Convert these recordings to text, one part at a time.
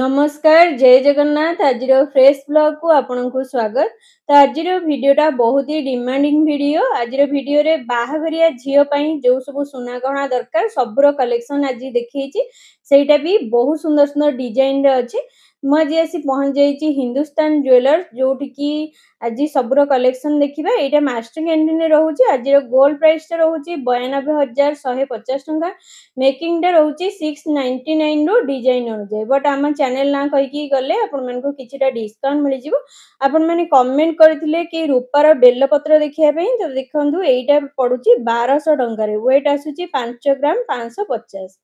नमस्कार जय जगन्नाथ आज फ्रेश ब्लॉग को आपन को स्वागत। तो आज वीडियोटा बहुत ही डिमांडिंग वीडियो। आज वीडियो रे बाहाघरिया झियो पई जो सब सुना गहना दरकार सबरो कलेक्शन आज देखैछि। सेटा भी बहुत सुंदर सुंदर डिजाइन रे अछि। म जे आसी पहुंच जाईछि हिंदुस्तान ज्वेलर्स जोठी की आज सबरो कलेक्शन देखिबा। एटा मास्टर कैंटीन रे रहउछि। आज गोल्ड प्राइस रे रहउछि 92,150 टंका। मेकिंग टा रहउछि 699 रो डिजाइन अनुसार। बट आम चैनल ना कहि की गले आपन मन को किछिटा डिस्काउंट मिलि जिवो। आपन माने कमेंट करथिले कि रूपार बेलपत्र देखिया पई। तो देखंतु एटा पडुछि 1200 टंका रे। वेट आसुछि 5 ग्राम 550।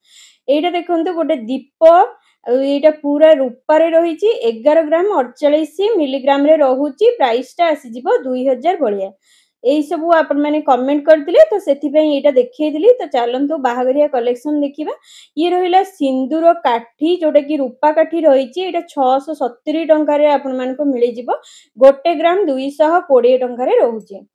एटा देखंतु गोटे दीप एटा पूरा रूपारे रहिछि 11 ग्राम 48 मिलीग्राम रे रहउछि। प्राइस टा आसी जिवो 2000 बळिया। एई सबु आपन माने कमेंट करथिले तो सेथि पई एटा देखैदिली। तो चलंतु बाहाघरिया कलेक्शन देखिबा। ये रहिला सिंदूर काठी जोटा की रूपा काठी रहिछि। एटा 670 टंका रे आपन मान को मिलि जिवो। 1 ग्राम 220 टंका रे रहउछि।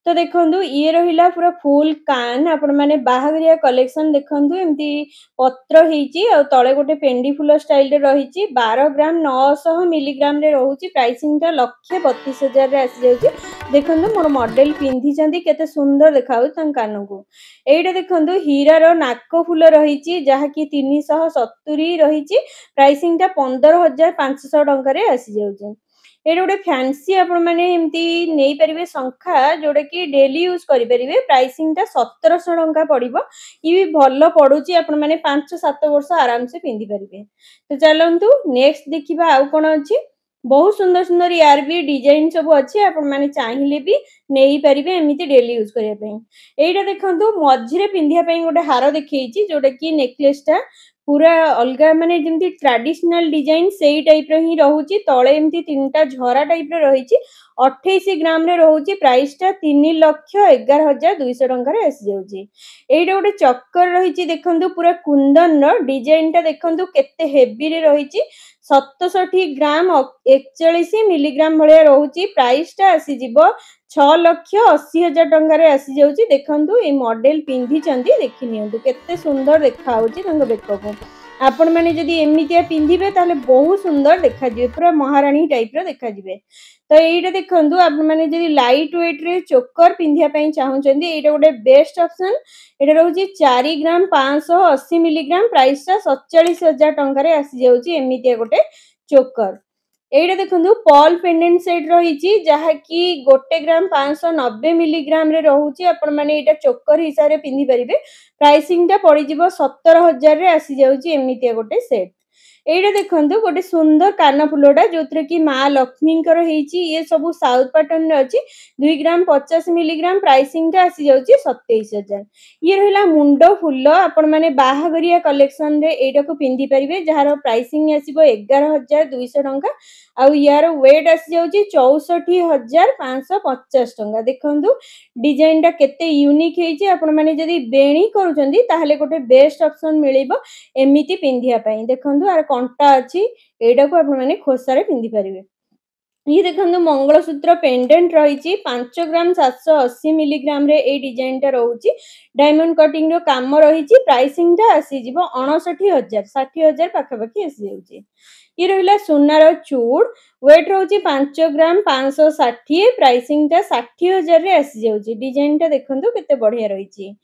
तो देखंतु ये रहिला पूरा फुल कान आपन माने बाहाघरिया कलेक्शन देखंतु एमती पत्र हेची और तळे गोटे पेंडी फुल स्टाइल रे रहिछि। 12 ग्राम 900 मिलीग्राम रे रहउछि। प्राइसिंग ता 1,32,000 रे आसी जाउछि। देखंतु मोर मॉडल पिंधी चंदी केते सुंदर देखाउ तन कान को। एइटा देखंतु हीरा रो नाक फुल रहिछि जहा की 370 रहिछि। प्राइसिंग ता 15,500 टंका रे आसी जाउछि। एटा गोटे फैंसी आपन माने एमती नेई परिबे संखा जोडा की डेली यूज करि परिबे। प्राइसिंग ता 1700 टंका पडिबो। ई भी भलो पडुची आपन माने 5-7 वर्ष आराम से पिंदी परिबे। तो चलंतु नेक्स्ट देखिबा आउ कोन अछि। बहुत सुंदर सुंदर यार भी डिजाइन सब अछि। आपन माने चाहिले भी नेई परिबे एमिति डेली यूज करिया पई। एइटा देखंतु मझिरे पिंधिया पई गोटे हार देखैछि जोडा की नेकलेस टा पूरा अलगा माने जेमती ट्रेडिशनल डिजाइन सेही टाइप रो ही रहउची। तळे एमती तीनटा झरा टाइप रो रहिछि। 28 ग्राम रे रहउची। प्राइस टा 3,11,200 टंका रे आसी जाउची। एइटा गोटे चक्कर रहिछि देखंतु पूरा कुंदन रो डिजाइन टा देखंतु केते हेवी रे रहिछि। 67 ग्राम 41 मिलीग्राम भलिया रहउची। प्राइस टा आसी जिवो 6,80,000 टंका रे आसी जाउची। देखंतु ए मॉडल पिंधी चंदी देखि नियंतु केते सुंदर देखा होची तंग बेक को। आपन माने जदी एमितिया पिंधिबे ताले बहुत सुंदर देखा जिवे। पूरा महारानी टाइप रो देखा जिवे। तो एइटा देखंतु आपन माने जदी लाइट वेट रे चोकर पिंधिया पई चाहू चंदी एइटा गोटे बेस्ट ऑप्शन। एटा रहउची 4 ग्राम 580 मिलीग्राम। प्राइस ता 47,000 टंका रे आसी जाउची एमितिया गोटे चोकर। एइटा देखंतु पॉल पेंडेंट सेट रहिछि जहा की 1 ग्राम 590 मिलीग्राम रे रहउछि। आपन माने एटा चोकर हिसाब रे पिंधि परिबे। प्राइसिंग टा पड़ी जिवो 17,000 रे आसी जाउछि एमितिया गोटे सेट। एइटा देखंतु गोटे सुंदर कान फुलोटा जोथरे की मां लक्ष्मी कर हेछि। ये सब साउथ पैटर्न रे अछि। 2 ग्राम 50 मिलीग्राम। प्राइसिंग टा आसी जाउछि 27,000। ये रहला मुंडो फुल्ल आपन माने बाहाघरिया कलेक्शन रे एटा को पिंधि परिबे जहार प्राइसिंग आसीबो 11,200 टंका। आउ यार वेट आसी जाउछि 64,550 टंका। देखंतु डिजाइन टा केते यूनिक हेछि। आपन माने जदी बेणी करूचंदी ताहले गोटे बेस्ट ऑप्शन मिलिबो एमिति पिंधिया पई। देखंतु आर कंटा अछि। एटा को आपन माने खोसा रे पिंधि परिबे। ये देखंतु मंगलसूत्र पेंडेंट रहिछि 5 ग्राम 780 मिलीग्राम रे ए डिजाइन टा रहउछि। डायमंड कटिंग रो काम रहिछि। प्राइसिंग टा आसी जिवो 59,000 60,000 पाखा पाखी आसी जाउछि। ये रहिला सोनार चूड़। वेट रहउछि 5 ग्राम 560। प्राइसिंग टा 60,000 रे आसी जाउछि। डिजाइन टा देखंतु केते बढ़िया रहिछि।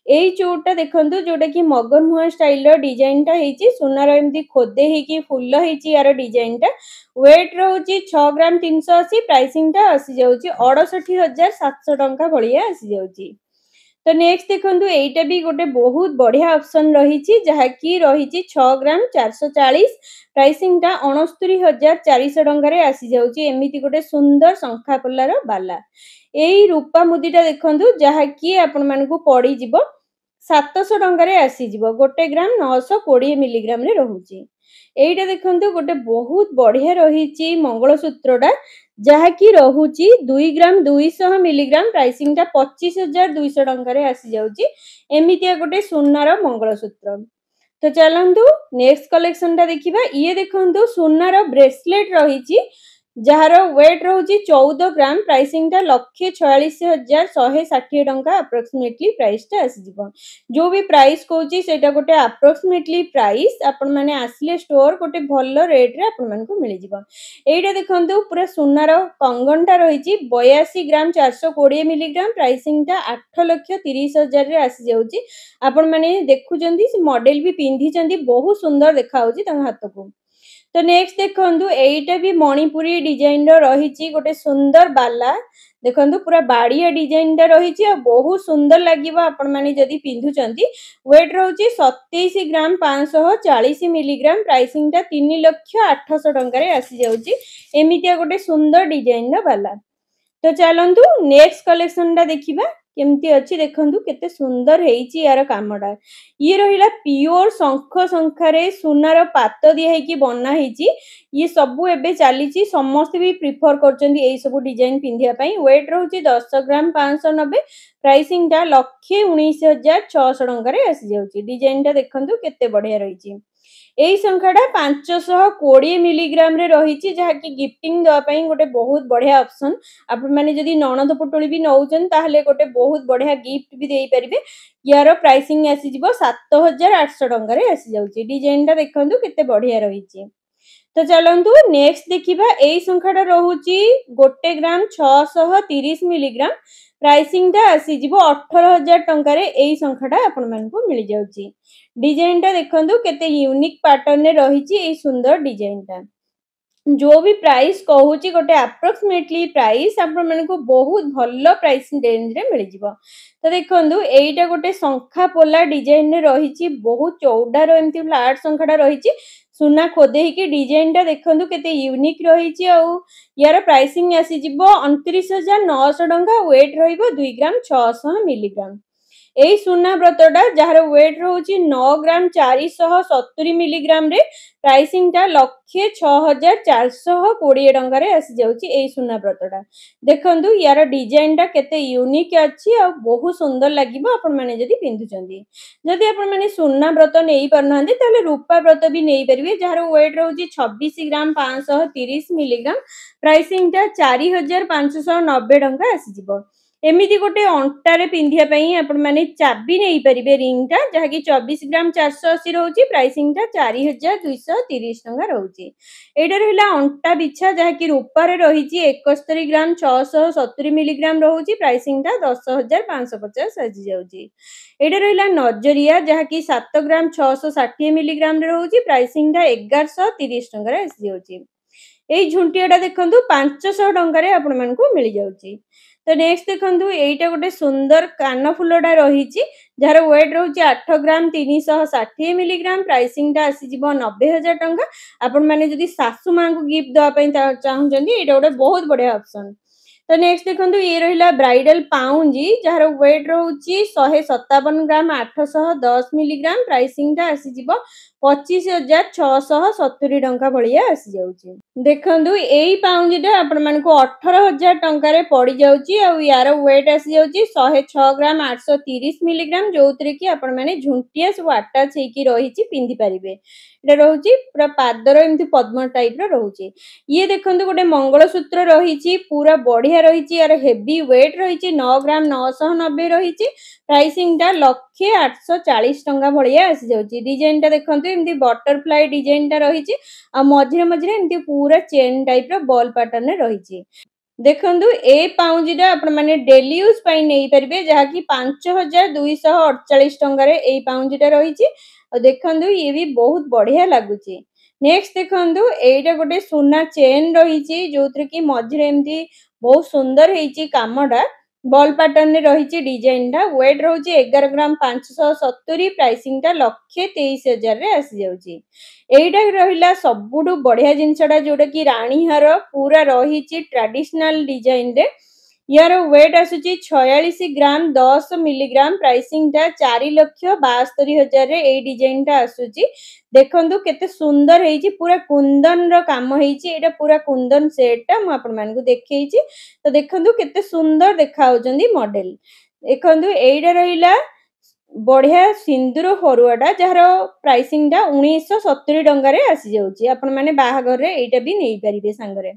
एई चूड़टा देखंतु जोटा की मगन मुआ स्टाइल रो डिजाइन टा हेछि। सोनार एमती खोदे हेकी फुल्ल हेछि यार डिजाइन टा। वेट रहउछि 6 ग्राम 380। प्राइसिंग टा आसी जाउछि 68,700 टंका भलिया आसी जाउछि। तो नेक्स्ट देखंतु एइटा भी गोटे बहुत बढ़िया ऑप्शन रहिछि जहा की रहिछि 6 ग्राम 440। प्राइसिंग टा 69,400 टंका रे आसी जाउछि। एमिति गोटे सुंदर संखा पल्लार बाला। एई रूपा मुदीटा देखंतु जहा की आपन मान को पड़ी जिवो 700 टंका रे आसी जिवो। 1 ग्राम 920 मिलीग्राम रे रहउछि। एइटा देखंतु गोटे बहुत बढ़िया रहिछि मंगलसूत्रटा जहा की रहउछि 2 ग्राम 200 मिलीग्राम। प्राइसिंग टा 25,200 टंका रे आसी जाउछि। एमितिया गोटे सोनार मंगलसूत्र। तो चलंतु नेक्स्ट कलेक्शन टा देखिबा। ये देखंतु सोनार ब्रेसलेट रहिछि जार वेट रोची 14 ग्राम प्राइसिंग टा 1,46,160 टंका अप्रोक्सीमेटली प्राइस टा आसीजिवो जो भी प्राइस कहूची सेटा गोटे अप्रोक्सीमेटली प्राइस आपण माने आसले स्टोर गोटे भलो रेट रे आपण मानको मिलि जिवो एटा देखंतु पूरा सुनार कंगन टा रहिची 82 ग्राम 420 मिलीग्राम प्राइसिंग टा 8,30,000 रे आसी जाउची आपण माने देखुचंदी से मॉडल भी पिंधी चंदी बहुत सुंदर देखा होची ता हाथ को तो नेक्स्ट देखंतु एटा भी मणिपुरी डिजाइन रो रहिची गोटे सुंदर बाला देखंतु पूरा बाड़िया डिजाइन टा रहिची आ बहुत सुंदर लागिबा आपण माने जदी पिंधुचंती वेट रहउची 27 ग्राम 540 मिलीग्राम प्राइसिंग टा 3,08,000 टंका रे आसी जाउची एमितिया गोटे सुंदर डिजाइन रो बाला तो चलंतु नेक्स्ट कलेक्शन टा देखिबा केमती अछि देखंतु केते सुंदर हेइची यार कामडा ये रहिला प्योर शंख शंखारे सुनार पात दिया है कि बना हेची ये सबु एबे चलीची समस्त भी प्रिफर करचंदी एई सबु डिजाइन पिंधिया पई वेट रहउची 10 ग्राम 590 प्राइसिंग टा 1,19,600 टंका रे आसी जाउची डिजाइन टा देखंतु केते बढ़िया रहिची एई संख्याटा 520 मिलीग्राम रे रहिची जहा कि गिफ्टिंग दवा पई गोटे बहुत बढ़िया ऑप्शन आपण माने जदी ननद पुटुली भी नउचन ताहले गोटे बहुत बढ़िया गिफ्ट भी देई परिबे यार प्राइसिंग आसी जिवो 7,800 टंका रे आसी जाउची डिजाइन टा देखंतु केते बढ़िया रहिची तो चलंतु नेक्स्ट देखिबा एई संख्याटा रहूची 1 ग्राम 630 मिलीग्राम प्राइसिंग टा आसी जिवो 18,000 टंका रे एई संख्याटा आपण मानकु मिलि जाउची डिजाइन टा देखंतु केते यूनिक पैटर्न रे रहिची एई सुंदर डिजाइन टा जो भी प्राइस कहूची गोटे अप्रोक्सीमेटली प्राइस आपण मानकु बहुत भलो प्राइस रेंज रे मिलि जिवो तो देखंतु एईटा गोटे संखा पोला डिजाइन रे रहिची बहुत चौड़ा रो एमती फ्लैट संखाटा रहिची सुना खोदेही की डिजाइन टा देखंतु केते यूनिक रहिची आ यार प्राइसिंग आसी जिवो 29,900 टंका वेट रहिबो 2 ग्राम 600 मिलीग्राम एई सुना व्रतटा जार वेट रहउची 9 ग्राम 470 मिलीग्राम रे प्राइसिंग टा 1,06,420 टंका रे आसी जाउची एई सुना व्रतटा देखंतु यार डिजाइन टा केते यूनिक अछि आ बहुत सुंदर लागिबो आपण माने जदी पिंधुचंदी जदी आपण माने सुना व्रत नेई परनांदी ताले रूपा व्रत भी नेई परिबे जार वेट रहउची 26 ग्राम 530 मिलीग्राम प्राइसिंग टा 4,590 टंका आसी जिवो एमिति गोटे अंटारे पिंधिया पई आपण माने चाबी नेई परिबे रिंग टा जहा कि 24 ग्राम 480 रहउची प्राइसिंग टा 4,230 टंका रहउची एडा रहला अंटा बिछा जहा कि रूपा रे रहिची 71 ग्राम 670 मिलीग्राम रहउची प्राइसिंग टा 10,550 आजि जाउची एडा रहला नजरिया जहा कि 7 ग्राम 660 मिलीग्राम रे रहउची प्राइसिंग टा 1,130 टंका रे आजि जाउची एई झुंटियाटा देखंतु 500 टंका रे आपण मानकु मिलि जाउची तो नेक्स्ट देखंतु एईटा गोटे सुंदर कान फुलटा रहिची जार वेट रहउची 8 ग्राम 360 मिलीग्राम प्राइसिंग टा आसी जिवो 90,000 टंका आपण माने जदी सासु मां को गिफ्ट दवा पई चाहउचंदी एटा गोटे बहुत बढ़िया ऑप्शन तो नेक्स्ट देखंतु ये रहिला ब्राइडल पाउंजी जार वेट रहउची 157 ग्राम 810 मिलीग्राम प्राइसिंग टा आसी जिवो 25,670 टंका भलिया आसी जाउची देखंतु एई पाउंजीटा आपण मानको 18,000 टंका रे पड़ी जाउची आ यार वेट आसी जाउची 106 ग्राम 830 मिलीग्राम जोतरे कि आपण माने झुंटिया सब अटैच हे कि रहिची पिंदी परिबे एटा रहउची पूरा पादर एमती पद्म टाइप रो रहउची ये देखंतु गोटे मंगलसूत्र रहिची पूरा बढ़िया रहिची यार हेवी वेट रहिची 9 ग्राम 990 रहिची प्राइसिंग टा 1,840 टंका भलिया आसी जाउची डिजाइन टा देखंतु एमती बटरफ्लाई डिजाइन टा रहिची आ मझिरे मझिरे एमती पूरा chain type row ball pattern रे रहिची देखंतु ए पाउंजीटा आपण माने डेली यूज पई नेई परिबे जहा कि 5,248 टंका रे ए पाउंजीटा रहिची आ देखंतु ये भी बहुत बढ़िया लागुची नेक्स्ट देखंतु एटा गोटे सुना चेन रहिची जोत्र कि मझिरे एमती बहुत सुंदर हेची कामडा बॉल पैटर्न रे रहिची डिजाइन टा वेट रहउची 11 ग्राम 570 प्राइसिंग टा 1,23,000 रे आसी जाउची एइटा रहिला सबुडु बढ़िया जिंसडा जोडा कि रानी हार पूरा रहिची ट्रेडिशनल डिजाइन रे यार वेट आसुची 46 ग्राम 10 मिलीग्राम प्राइसिंग टा 4,72,000 रे ए डिजाइन टा आसुची देखंतु केते सुंदर हेची पूरा कुंदन रो काम हेची एटा पूरा कुंदन सेट टा म आपण मानकु देखैची तो देखंतु केते सुंदर देखा होचंदी मॉडल देखंतु एइडा रहिला बढ़िया सिंदूर हरुआटा जार प्राइसिंग टा 1,970 टंका रे आसी जाउची आपण माने बाहागर रे एटा भी नेई परिबे संगरे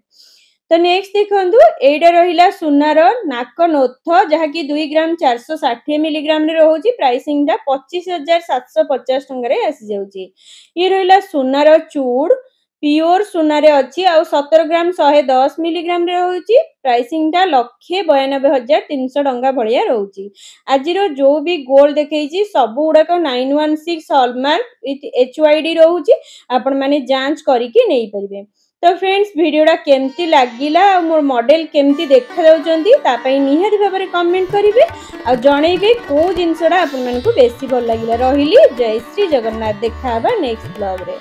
तो नेक्स्ट देखंतु एटा रहिला सुनार नाक नोथ जहाँकि 2 ग्राम 460 मिलीग्राम रे रहउची प्राइसिंग टा 25,750 टंका रे आसी जाउची। ये रहिला सुनार चूड़ प्योर सुना रे अछि आ 17 ग्राम 110 मिलीग्राम रे रहउची प्राइसिंग टा 1,92,300 टंका भलिया रहउची। आजिरो जो भी गोल्ड देखैची सब गुडा को 916 हॉलमार्क विथ HYD रहउची आपण माने जांच करिके नै परिबे। तो फ्रेंड्स वीडियोटा केमती लागिला और मोर मॉडल केमती देखा जाउचंती ता पई निहाती भाबरे कमेंट करिवे आ जणैबे को जिंसडा आपन मानकु बेसी भल लागिला। रहिली जय श्री जगन्नाथ। देखा बा नेक्स्ट ब्लॉग रे।